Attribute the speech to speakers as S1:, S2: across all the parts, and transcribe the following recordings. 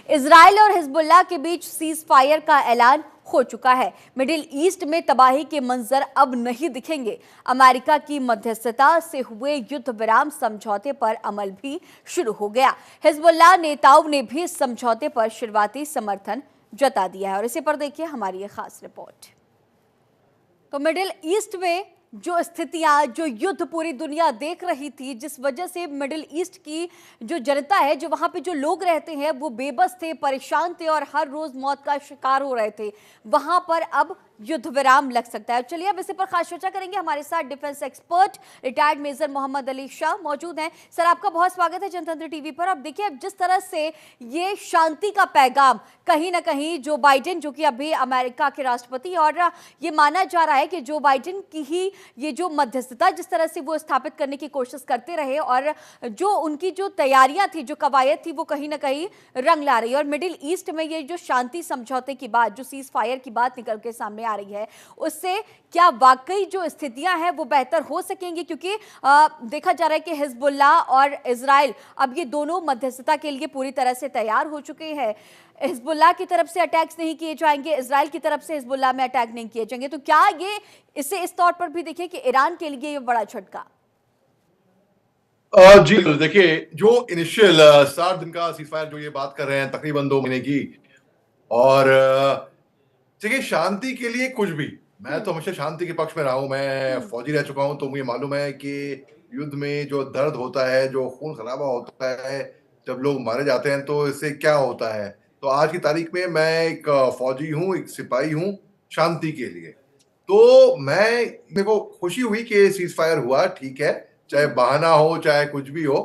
S1: Israel और Hezbollah के बीच cease fire का ऐलान हो चुका है। मिडिल ईस्ट में तबाही के मंजर अब नहीं दिखेंगे। अमेरिका की मध्यस्थता से हुए युद्ध विराम समझौते पर अमल भी शुरू हो गया। हिजबुल्लाह नेताओं ने भी इस समझौते पर शुरुआती समर्थन जता दिया है और इसी पर देखिए हमारी ये खास रिपोर्ट। तो मिडिल ईस्ट में जो स्थितियां, जो युद्ध पूरी दुनिया देख रही थी, जिस वजह से मिडिल ईस्ट की जो जनता है, जो वहां पे जो लोग रहते हैं, वो बेबस थे, परेशान थे और हर रोज मौत का शिकार हो रहे थे, वहां पर अब युद्ध विराम लग सकता है। चलिए अब इसी पर खास चर्चा करेंगे। हमारे साथ defence expert retired major Mohammad Ali Shah मौजूद हैं। सर, आपका बहुत स्वागत है जनतंत्र टीवी पर। अब देखिए, अब जिस तरह से ये शांति का पैगाम कहीं ना कहीं जो बाइडेन, जो कि अभी अमेरिका के राष्ट्रपति, और ये माना जा रहा है कि जो बाइडेन की ही ये जो मध्यस्थता जिस तरह से वो स्थापित करने की कोशिश करते रहे और जो उनकी जो तैयारियां थी, जो कवायद थी, वो कहीं ना कहीं रंग ला रही है। और मिडिल ईस्ट में ये जो शांति समझौते की बात, जो सीज फायर की बात निकल के सामने आ रही है, उससे क्या वाकई जो स्थितियां हैं वो बेहतर हो सकेंगी? क्योंकि देखा जा रहा है कि हिजबुल्लाह और इजराइल अब ये दोनों मध्यस्थता के लिए पूरी तरह से तैयार हो चुके हैं। हिजबुल्लाह की तरफ से अटैक्स नहीं किए जाएंगे, इजराइल की तरफ से हिजबुल्लाह में अटैक नहीं किए जाएंगे। तो क्या ये इससे इस तौर पर भी देखिए कि ईरान के लिए ये बड़ा झटका?
S2: जी देखिए, जो इनिशियल 60 दिन का सीजफायर जो ये बात कर रहे हैं, तकरीबन 2 महीने की, और देखिए शांति के लिए कुछ भी, मैं तो हमेशा शांति के पक्ष में रहा हूं। मैं फौजी रह चुका हूं, तो मुझे मालूम है कि युद्ध में जो दर्द होता है, जो खून खराबा होता है, जब लोग मारे जाते हैं, तो इससे क्या होता है। तो आज की तारीख में मैं एक फौजी हूं, एक सिपाही हूं शांति के लिए। तो मेरे को खुशी हुई कि सीज फायर हुआ, ठीक है, चाहे बहाना हो चाहे कुछ भी हो,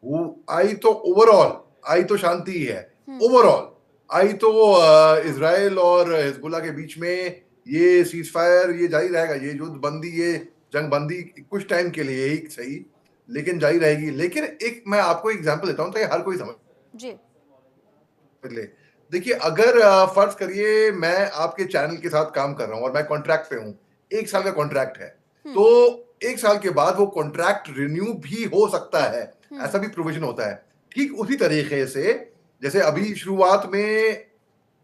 S2: वो आई तो ओवरऑल आई तो शांति ही है। ओवरऑल आई तो इजराइल और हिजबुल्लाह के बीच में ये सीज फायर ये जारी रहेगा, ये युद्ध बंदी, ये जंग बंदी कुछ टाइम के लिए ही सही, लेकिन जारी रहेगी। लेकिन एक मैं आपको एग्जांपल देता हूं ताकि हर कोई समझ
S1: जी।
S2: ले। देखिए, अगर फर्ज करिए मैं आपके चैनल के साथ काम कर रहा हूं और मैं कॉन्ट्रैक्ट पे हूं, 1 साल का कॉन्ट्रैक्ट है, तो 1 साल के बाद वो कॉन्ट्रैक्ट रिन्यू भी हो सकता है, ऐसा भी प्रोविजन होता है। ठीक उसी तरीके से जैसे अभी शुरुआत में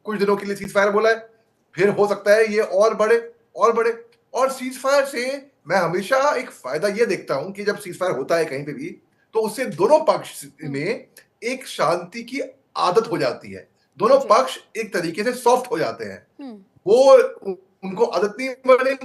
S2: कुछ दिनों के लिए सीज फायर बोला है, फिर हो सकता है ये और बढ़े और बढ़े। और सीज फायर से मैं हमेशा एक फायदा ये देखता हूं कि जब सीज फायर होता है कहीं पे भी, तो उससे दोनों पक्ष में एक शांति की आदत हो जाती है, दोनों पक्ष एक तरीके से सॉफ्ट हो जाते हैं। वो उनको आदत नहीं बनी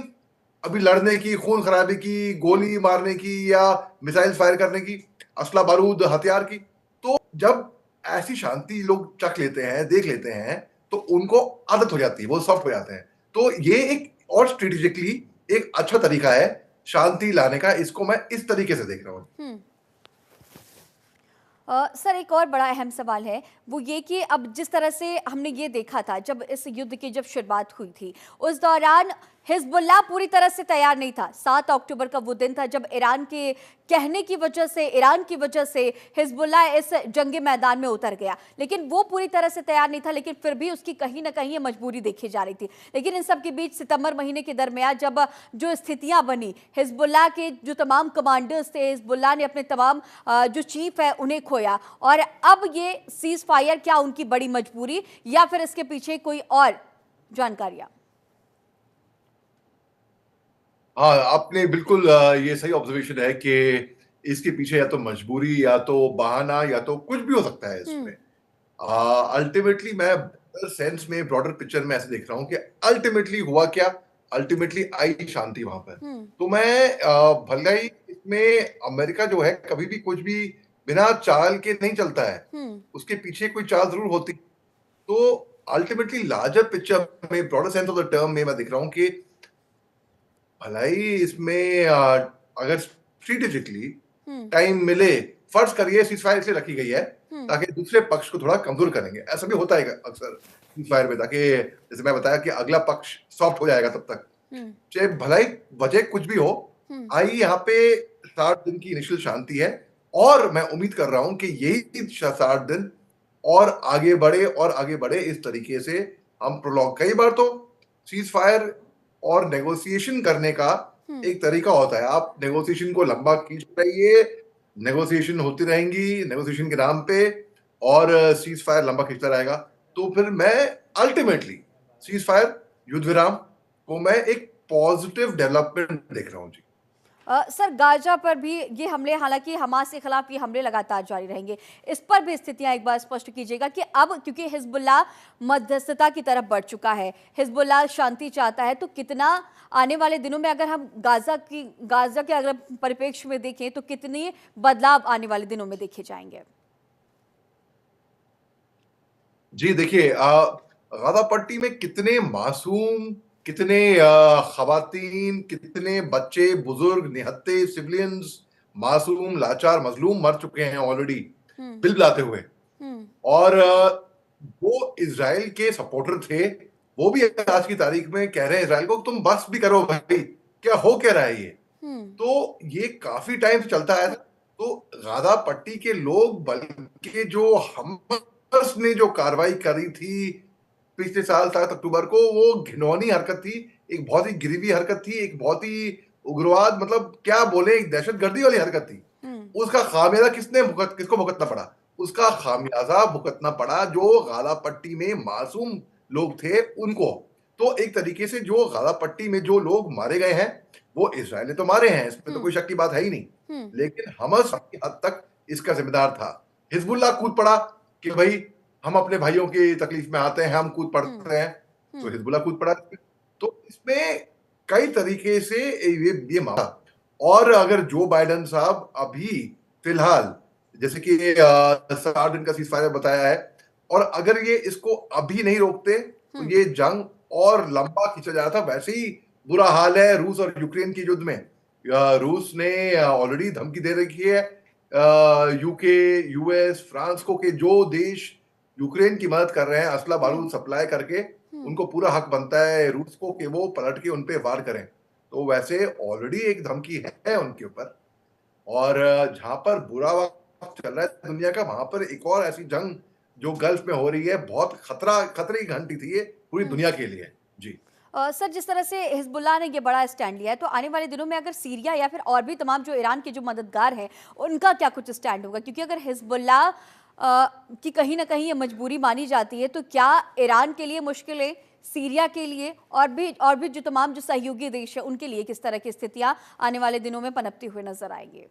S2: अभी लड़ने की, खून खराबे की, गोली मारने की या मिसाइल फायर करने की, असला बारूद हथियार की। तो जब ऐसी शांति लोग चख लेते हैं, देख लेते हैं, तो उनको आदत हो जाती है, वो सॉफ्ट हो जाते हैं। तो ये एक और स्ट्रेटेजिकली एक अच्छा तरीका है शांति लाने का। इसको मैं इस तरीके से देख रहा हूं।
S1: सर, एक और बड़ा अहम सवाल है, वो ये कि अब जिस तरह से हमने ये देखा था जब इस युद्ध की जब शुरुआत हुई थी, उस दौरान हिजबुल्लाह पूरी तरह से तैयार नहीं था। 7 अक्टूबर का वो दिन था जब ईरान के कहने की वजह से, ईरान की वजह से हिजबुल्लाह इस जंगी मैदान में उतर गया, लेकिन वो पूरी तरह से तैयार नहीं था। लेकिन फिर भी उसकी कहीं ना कहीं ये मजबूरी देखी जा रही थी। लेकिन इन सब के बीच सितंबर महीने के दरमियान जब जो स्थितियां बनी, हिजबुल्लाह के जो तमाम कमांडर्स थे, हिजबुल्लाह ने अपने तमाम जो चीफ है उन्हें खोया। और अब ये सीज फायर क्या उनकी बड़ी मजबूरी या फिर इसके पीछे कोई और जानकारियां?
S2: हाँ, आपने बिल्कुल ये सही ऑब्जर्वेशन है कि इसके पीछे या तो मजबूरी या तो बहाना या तो कुछ भी हो सकता है इसमें। अल्टीमेटली मैं सेंस में, ब्रॉडर पिक्चर में ऐसे देख रहा हूं कि अल्टीमेटली हुआ क्या, अल्टीमेटली आई शांति वहां पर। तो मैं भले ही इसमें अमेरिका जो है कभी भी कुछ भी बिना चाल के नहीं चलता है, उसके पीछे कोई चाल जरूर होती। तो अल्टीमेटली लार्जर पिक्चर में, broader sense of the term में मैं देख रहा हूं कि भलाई इसमें अगर स्ट्रेटेजिकली टाइम मिले, फर्ज करिए सीज फायर इसलिए रखी गई है ताकि दूसरे पक्ष को थोड़ा कमजोर करेंगे। ऐसा भी होता है अक्सर सीज फायर में, ताकि जैसे मैं बताया कि अगला पक्ष सॉफ्ट हो जाएगा तब तक, चाहे भलाई वजह कुछ भी हो। आई यहाँ पे 60 दिन की इनिशियल शांति है और मैं उम्मीद कर रहा हूं कि यही 60 दिन और आगे बढ़े और आगे बढ़े। इस तरीके से हम प्रोलॉन्ग, कई बार तो सीज फायर और नेगोशिएशन करने का एक तरीका होता है। आप नेगोशिएशन को लंबा खींच रहिए, नेगोशिएशन होती रहेंगी, नेगोशिएशन के नाम पे और सीज फायर लंबा खिंचता रहेगा, तो फिर मैं अल्टीमेटली सीज फायर, युद्ध विराम को मैं एक पॉजिटिव डेवलपमेंट देख रहा हूं जी।
S1: सर, गाजा पर भी ये हमले, हालांकि हमास के खिलाफ ये हमले लगातार जारी रहेंगे, इस पर भी स्थितियां एक बार स्पष्ट कीजिएगा कि अब क्योंकि हिजबुल्लाह मध्यस्थता की तरफ बढ़ चुका है, हिजबुल्लाह शांति चाहता है, तो कितना आने वाले दिनों में, अगर हम गाजा के अगर परिप्रेक्ष्य में देखें, तो कितने बदलाव आने वाले दिनों में देखे जाएंगे?
S2: जी देखिए, गाजा पट्टी में कितने मासूम, कितने खवातीन, कितने बच्चे, बुजुर्ग, निहत्थे, सिविलियंस, मासूम, लाचार, मजलूम मर चुके हैं ऑलरेडी
S1: हम्म।
S2: बिलबिलाते हुए।
S1: हम्म।
S2: और वो इजराइल के सपोर्टर थे, वो भी आज की तारीख में कह रहे हैं इजराइल को, तुम बस भी करो भाई, क्या हो क्या रहा है ये।
S1: हम्म।
S2: तो ये काफी टाइम से चलता है। तो गाजा पट्टी के लोग, बल्कि जो हमास ने जो कार्रवाई करी थी पिछले साल 7 अक्टूबर को, वो घिनौनी हरकत थी, एक बहुत ही गिरीवी हरकत थी, एक बहुत ही उग्रवाद, मतलब क्या बोले, एक दहशतगर्दी वाली हरकत थी।
S1: हम्म।
S2: उसका खामियाजा किसको भुगतना पड़ा? उसका खामियाजा भुगतना पड़ा जो गाजा पट्टी में मासूम लोग थे उनको। तो एक तरीके से जो गाजा पट्टी में जो लोग मारे गए हैं, वो इसराइल ने तो मारे हैं, इसमें तो
S1: हम्म।
S2: कोई शक की बात है ही नहीं।
S1: हम्म।
S2: लेकिन हमास काफी हद तक इसका जिम्मेदार था। हिजबुल्लाह कूद पड़ा कि भाई हम अपने भाइयों की तकलीफ में आते हैं, हम कूद
S1: हम्म।
S2: पड़ते हैं, तो
S1: हम्म।
S2: हिजबुल्लाह कूद पड़ा। तो इसमें कई तरीके से ये मामला। और अगर जो बाइडेन साहब अभी फिलहाल, जैसे कि 60 दिन का सीज फायर बताया है, और अगर ये इसको अभी नहीं रोकते तो
S1: हम्म।
S2: ये जंग और लंबा खींचा जा रहा था। वैसे ही बुरा हाल है रूस और यूक्रेन की युद्ध में। रूस ने ऑलरेडी धमकी दे रखी है यूके, यूएस, फ्रांस को, कि जो देश यूक्रेन की मदद कर रहे हैं असला
S1: हम्म।
S2: बारूद सप्लाई करके,
S1: हम्म।
S2: उनको पूरा हक बनता है रूस को कि वो पलट के उनपे वार करें। तो वैसे ऑलरेडी एक धमकी है उनके ऊपर। और जहां पर बुरा वक्त चल रहा है दुनिया का, वहां पर एक और ऐसी जंग जो गल्फ में हो रही है, बहुत खतरे की घंटी थी ये पूरी
S1: हम्म।
S2: दुनिया के लिए जी।
S1: सर, जिस तरह से हिजबुल्लाह ने ये बड़ा स्टैंड लिया है, तो आने वाले दिनों में अगर सीरिया या फिर और भी तमाम जो ईरान के जो मददगार हैं, उनका क्या कुछ स्टैंड होगा? क्योंकि अगर हिजबुल्लाह की कहीं ना कहीं ये मजबूरी मानी जाती है, तो क्या ईरान के लिए मुश्किलें, सीरिया के लिए और भी जो तमाम जो सहयोगी देश है उनके लिए किस तरह की स्थितियां आने वाले दिनों में पनपती हुए नजर आएंगी?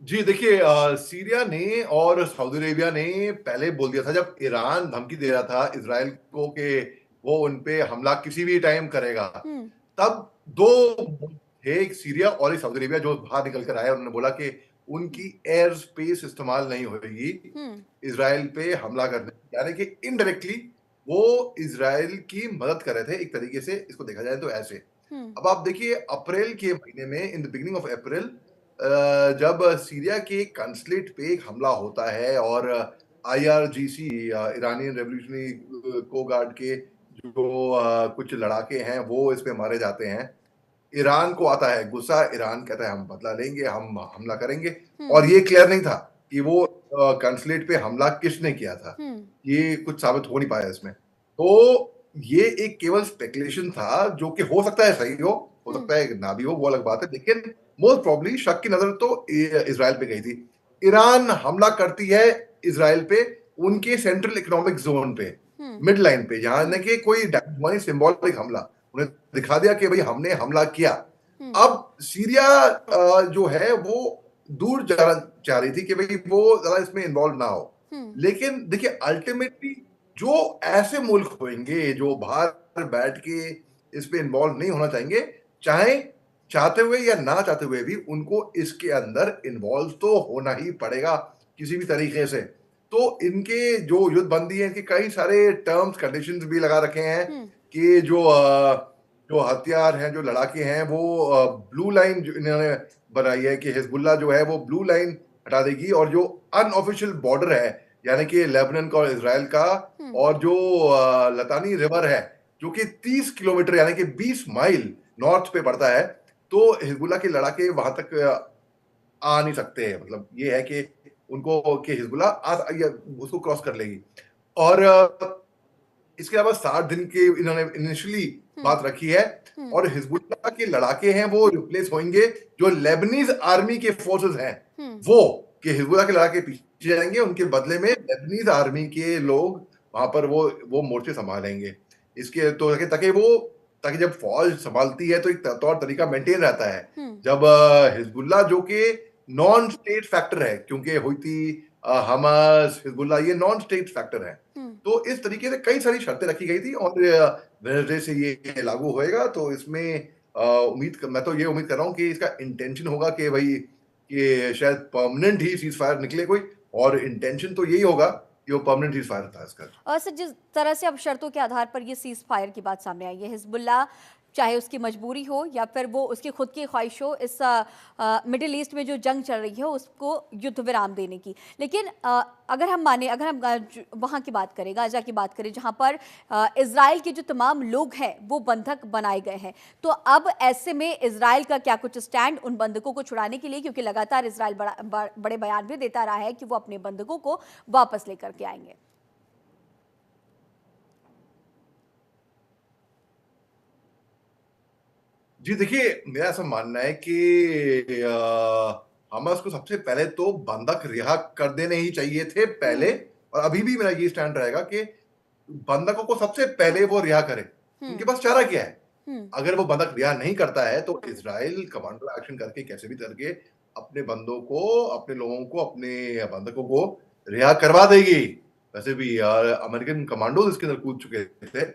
S2: जी देखिए, सीरिया ने और सऊदी अरेबिया ने पहले बोल दिया था, जब ईरान धमकी दे रहा था इसराइल को कि वो उन पे हमला किसी भी टाइम करेगा,
S1: हम्म।
S2: तब दो थे, एक सीरिया और एक सऊदी अरेबिया, जो बाहर निकल कर आए। उन्होंने बोला कि उनकी एयर स्पेस इस्तेमाल नहीं होगी
S1: हम्म।
S2: इसराइल पे हमला करने, यानी कि इनडायरेक्टली वो इसराइल की मदद कर रहे थे, एक तरीके से इसको देखा जाए तो ऐसे।
S1: हम्म।
S2: अब आप देखिए, अप्रैल के महीने में, in the beginning of April, जब सीरिया के कंसुलेट पे एक हमला होता है और आईआरजीसी, ईरानियन रेवोल्यूशनरी को गार्ड के जो कुछ लड़ाके हैं, वो इस पे मारे जाते हैं। ईरान को आता है गुस्सा, ईरान कहता है हम बदला लेंगे, हम हमला करेंगे।
S1: हम्म।
S2: और ये क्लियर नहीं था कि वो कंसुलेट पे हमला किसने किया था,
S1: हम्म।
S2: ये कुछ साबित हो नहीं पाया इसमें। तो ये एक केवल स्पेकुलेशन था, जो कि हो सकता है सही हो
S1: हम्म।
S2: सकता है ना भी हो, वो अलग बात है। लेकिन मोस्ट प्रॉब्ली शक की नजर तो इसराइल पे गई थी। ईरान हमला करती है इसराइल पे उनके सेंट्रल इकोनॉमिक जोन पे,
S1: हम्म।
S2: मिड लाइन पे, जहां
S1: हम्म।
S2: न कि कोई सिंबॉलिक हमला, उन्हें दिखा दिया कि भाई हमने हमला किया।
S1: हम्म।
S2: अब सीरिया जो है वो दूर जाना चाह रही थी कि भाई वो ज्यादा इसमें इन्वॉल्व ना हो।
S1: हम्म।
S2: लेकिन देखिए, अल्टीमेटली जो ऐसे मुल्क होंगे जो बाहर बैठ के इस पे इन्वॉल्व नहीं होना चाहेंगे, चाहे चाहते हुए या ना चाहते हुए भी, उनको इसके अंदर इन्वॉल्व तो होना ही पड़ेगा किसी भी तरीके से। तो इनके जो युद्धबंदी है, इनके कई सारे टर्म्स कंडीशंस भी लगा रखे हैं
S1: हम्म।
S2: कि जो हथियार हैं, जो लड़ाके हैं, वो ब्लू लाइन जो इन्होंने बनाई है कि हिजबुल्लाह जो है वो ब्लू लाइन हटा देगी, और जो अनऑफिशियल बॉर्डर है, यानी कि लेबनान का और इसराइल का,
S1: हम्म।
S2: और जो लतानी रिवर है, जो कि 30 किलोमीटर यानी कि 20 माइल नॉर्थ पे पड़ता है, तो हिजबुल्लाह के लड़ाके वहां तक आ नहीं सकते हैं। मतलब ये है कि उनको, कि हिजबुल्लाह उसको क्रॉस कर लेगी। और इसके अलावा 60 दिन की इन्होंने इनिशियली
S1: हम्म।
S2: बात रखी है।
S1: हम्म।
S2: और हिजबुल्लाह के लड़ाके हैं वो रिप्लेस होंगे जो लेबनीज आर्मी के फोर्सेस हैं,
S1: हम्म।
S2: वो कि हिजबुल्लाह के लड़ाके पीछे जाएंगे, उनके बदले में लेबनीज आर्मी के लोग वहां पर वो मोर्चे संभालेंगे। इसके तो ताकि जब फौज संभालती है तो एक तौर तरीका मेंटेन रहता है।
S1: हम्म।
S2: जब हिजबुल्लाह जो कि नॉन स्टेट फैक्टर है, क्योंकि हुती हमास हिजबुल्लाह ये नॉन स्टेट फैक्टर है,
S1: हम्म।
S2: तो इस तरीके से कई सारी शर्तें रखी गई थी और वेडनेसडे से ये लागू होएगा। तो इसमें मैं तो ये उम्मीद कर रहा हूँ कि इसका इंटेंशन होगा कि भाई कि शायद परमानेंट ही सीज फायर निकले कोई, और इंटेंशन तो यही होगा कि वो परमानेंट सीज फायर था इसका।
S1: और सर, जिस तरह से अब शर्तों के आधार पर ये सीज फायर की बात सामने आई है, हिजबुल्लाह चाहे उसकी मजबूरी हो या फिर वो उसकी खुद की ख्वाहिश हो, इस मिडिल ईस्ट में जो जंग चल रही है उसको युद्ध विराम देने की। लेकिन अगर हम माने, अगर हम वहाँ की बात करें, गाजा की बात करें, जहाँ पर इजराइल के जो तमाम लोग हैं वो बंधक बनाए गए हैं, तो अब ऐसे में इजराइल का क्या कुछ स्टैंड उन बंधकों को छुड़ाने के लिए, क्योंकि लगातार इजराइल बड़े बयान भी देता रहा है कि वो अपने बंधकों को वापस लेकर के आएंगे।
S2: जी देखिए, मेरा ऐसा मानना है कि हमास को सबसे पहले तो बंधक रिहा कर देने ही चाहिए थे पहले,
S1: हम्म।
S2: और अभी भी मेरा ये स्टैंड रहेगा कि बंधकों को सबसे पहले वो रिहा करे। उनके
S1: हम्म।
S2: पास चारा क्या है?
S1: हम्म।
S2: अगर वो बंधक रिहा नहीं करता है तो इजराइल कमांडो एक्शन करके कैसे भी करके अपने बंदों को, अपने लोगों को, अपने बंधकों को रिहा करवा देगी। वैसे भी अमेरिकन कमांडोज इसके अंदर कूद चुके थे,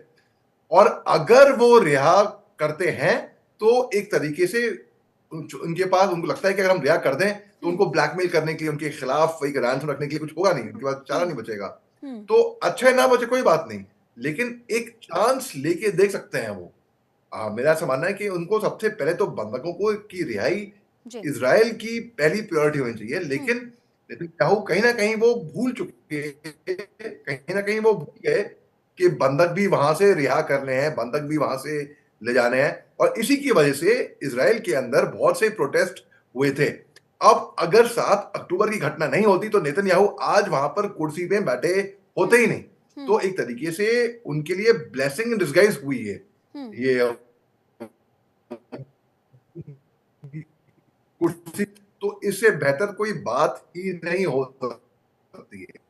S2: और अगर वो रिहा करते हैं तो एक तरीके से उनके पास, उनको लगता है कि अगर हम रिहा कर दें तो
S1: हम्म।
S2: उनको ब्लैकमेल करने के लिए, उनके खिलाफ एक रैंसम रखने के लिए कुछ होगा नहीं, उनके पास चारा
S1: हम्म।
S2: नहीं बचेगा।
S1: हम्म।
S2: तो अच्छा है ना बचे कोई बात नहीं, लेकिन एक चांस लेके देख सकते हैं वो। मेरा ऐसा मानना है कि उनको सबसे पहले तो बंधकों को की रिहाई
S1: जी।
S2: इजराइल की पहली प्रायोरिटी होनी चाहिए।
S1: हम्म।
S2: लेकिन नेतन्याहू कहीं ना कहीं वो भूल चुके, कहीं ना कहीं वो भूल गए कि बंधक भी वहां से रिहा करने हैं, बंधक भी वहां से ले जाने हैं, और इसी की वजह से इजराइल के अंदर बहुत से प्रोटेस्ट हुए थे। अब अगर 7 अक्टूबर की घटना नहीं होती तो नेतन्याहू आज वहां पर कुर्सी पे बैठे होते ही
S1: हम्म।
S2: नहीं।
S1: हम्म।
S2: तो एक तरीके से उनके लिए ब्लेसिंग इन डिस्गाइज हुई है
S1: हम्म।
S2: ये कुर्सी। तो इससे बेहतर कोई बात ही नहीं हो सकती है।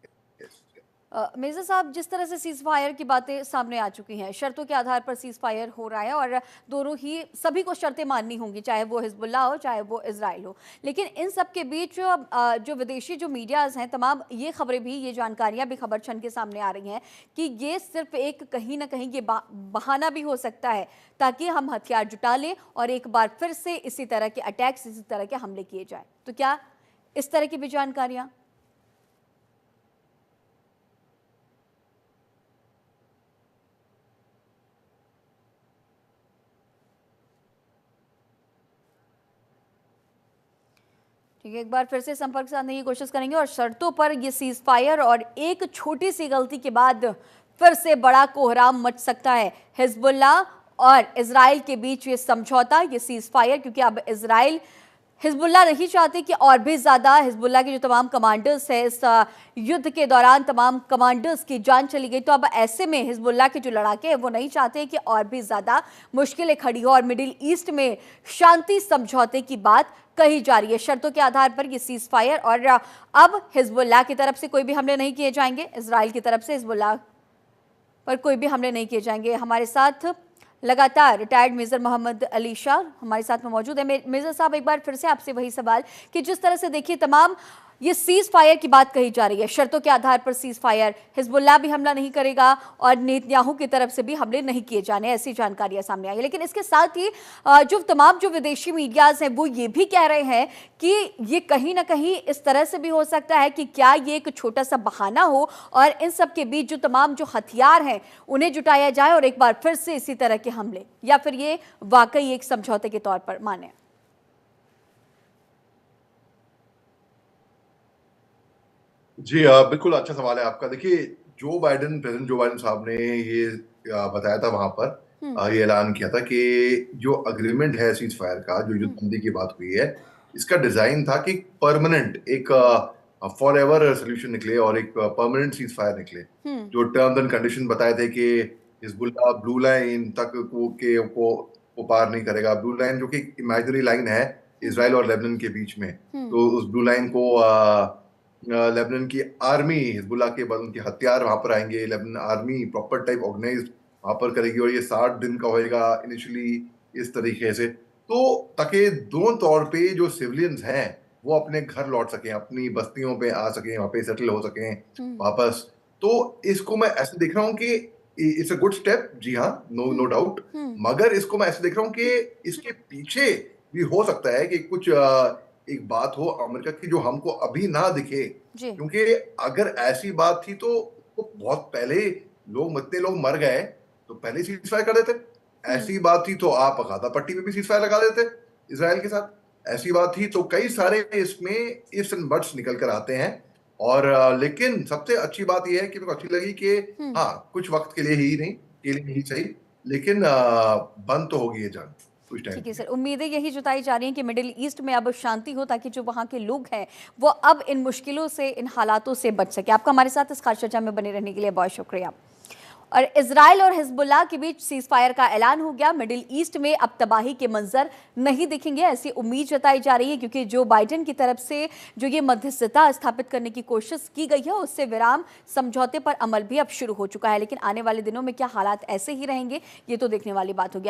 S1: मिर्जा साहब, जिस तरह से सीज फायर की बातें सामने आ चुकी हैं, शर्तों के आधार पर सीज फायर हो रहा है और दोनों ही, सभी को शर्तें माननी होंगी, चाहे वो हिजबुल्लाह हो चाहे वो इजराइल हो। लेकिन इन सब के बीच जो विदेशी जो मीडियाज़ हैं, तमाम ये खबरें भी, ये जानकारियां भी खबर छन के सामने आ रही हैं कि ये सिर्फ एक कहीं ना कहीं ये बहाना भी हो सकता है ताकि हम हथियार जुटा लें और एक बार फिर से इसी तरह के अटैक्स, इसी तरह के हमले किए जाए। तो क्या इस तरह की भी जानकारियां? ठीक है, एक बार फिर से संपर्क साधने की कोशिश करेंगे और शर्तों पर ये सीज फायर, और एक छोटी सी गलती के बाद फिर से बड़ा कोहराम मच सकता है हिजबुल्लाह और इजराइल के बीच ये समझौता, ये सीज फायर, क्योंकि अब इजराइल, हिजबुल्लाह नहीं चाहती कि और भी ज़्यादा हिजबुल्लाह के जो तमाम कमांडर्स हैं, इस युद्ध के दौरान तमाम कमांडर्स की जान चली गई। तो अब ऐसे में हिजबुल्लाह के जो लड़ाके हैं वो नहीं चाहते कि और भी ज़्यादा मुश्किलें खड़ी हो और मिडिल ईस्ट में शांति समझौते की बात कही जा रही है। शर्तों के आधार पर ये सीज फायर, और अब हिजबुल्लाह की तरफ से कोई भी हमले नहीं किए जाएंगे, इजराइल की तरफ से हिजबुल्लाह पर कोई भी हमले नहीं किए जाएंगे। हमारे साथ लगातार रिटायर्ड मेजर मोहम्मद अली शाह हमारे साथ में मौजूद है। मेजर साहब, एक बार फिर से आपसे वही सवाल कि जिस तरह से देखिए तमाम ये सीज फायर की बात कही जा रही है, शर्तों के आधार पर सीज फायर, हिजबुल्लाह भी हमला नहीं करेगा और नेतन्याहू की तरफ से भी हमले नहीं किए जाने, ऐसी जानकारियां सामने आई है। लेकिन इसके साथ ही जो तमाम जो विदेशी मीडियाज हैं वो ये भी कह रहे हैं कि ये कहीं ना कहीं इस तरह से भी हो सकता है कि क्या ये एक छोटा सा बहाना हो और इन सब के बीच जो तमाम जो हथियार हैं उन्हें जुटाया जाए और एक बार फिर से इसी तरह के हमले, या फिर ये वाकई एक समझौते के तौर पर माने?
S2: जी बिल्कुल अच्छा सवाल है आपका। देखिए, प्रेसिडेंट जो बाइडेन साहब ने ये बताया था वहां पर,
S1: हम्म।
S2: ये ऐलान किया था कि जो अग्रीमेंट है सीज फायर का, जो
S1: हम्म।
S2: युद्धबंदी की बात हुई है, इसका डिजाइन था कि परमानेंट एक फॉर एवर सोल्यूशन निकले और एक परमानेंट सीज फायर निकले।
S1: हम्म।
S2: जो टर्म्स एंड कंडीशन बताए थे कि हिजबुल्लाह ब्लू लाइन तक को पार नहीं करेगा। ब्लू लाइन जो कि इमेजिनरी लाइन है, इसराइल और लेबनान के बीच में, तो उस ब्लू लाइन को लेबनान की आर्मी, हिजबुल्लाह के उनके हथियार वहां पर आएंगे, Lebanon army proper type organise वहां पर करेगी, और ये 60 दिन का होएगा इनिशियली इस तरीके से, तो ताकि दोनों तौर पे जो सिविलियंस हैं वो अपने घर लौट सकें, अपनी बस्तियों पे आ सकें, वहां पे सेटल हो सकें वापस। तो इसको मैं ऐसे देख रहा हूँ कि इट्स अ गुड स्टेप, जी हाँ, नो डाउट, मगर इसको मैं ऐसे देख रहा हूँ कि इसके पीछे भी हो सकता है कि कुछ एक बात हो अमेरिका की जो हमको अभी ना दिखे,
S1: जी।
S2: क्योंकि अगर ऐसी बात थी तो बहुत पहले लोग, इतने लोग मर गए तो पहले सीज फायर कर देते। ऐसी बात थी तो आप गाजा पट्टी में भी सीज फायर लगा देते इसराइल के साथ। ऐसी बात थी तो कई सारे इसमें इफ्स एंड बट्स निकल कर आते हैं, और लेकिन सबसे अच्छी बात यह है कि मेरे को अच्छी लगी कि हाँ, कुछ वक्त के लिए ही नहीं, के लिए ही सही, लेकिन बंद तो होगी ये जंग कुछ टाइम
S1: ठीक है
S2: के
S1: सर,
S2: लिए।
S1: उम्मीदें यही जताई जा रही हैं कि मिडिल ईस्ट में अब शांति हो, ताकि जो वहाँ के लोग हैं वो अब इन मुश्किलों से, इन हालातों से बच सके। आपका हमारे साथ इस खास चर्चा में बने रहने के लिए बहुत शुक्रिया। और इजराइल और हिजबुल्लाह के बीच सीज फायर का ऐलान हो गया। मिडिल ईस्ट में अब तबाही के मंजर नहीं दिखेंगे, ऐसी उम्मीद जताई जा रही है, क्योंकि जो बाइडेन की तरफ से जो ये मध्यस्थता स्थापित करने की कोशिश की गई है, उससे विराम समझौते पर अमल भी अब शुरू हो चुका है। लेकिन आने वाले दिनों में क्या हालात ऐसे ही रहेंगे, ये तो देखने वाली बात होगी।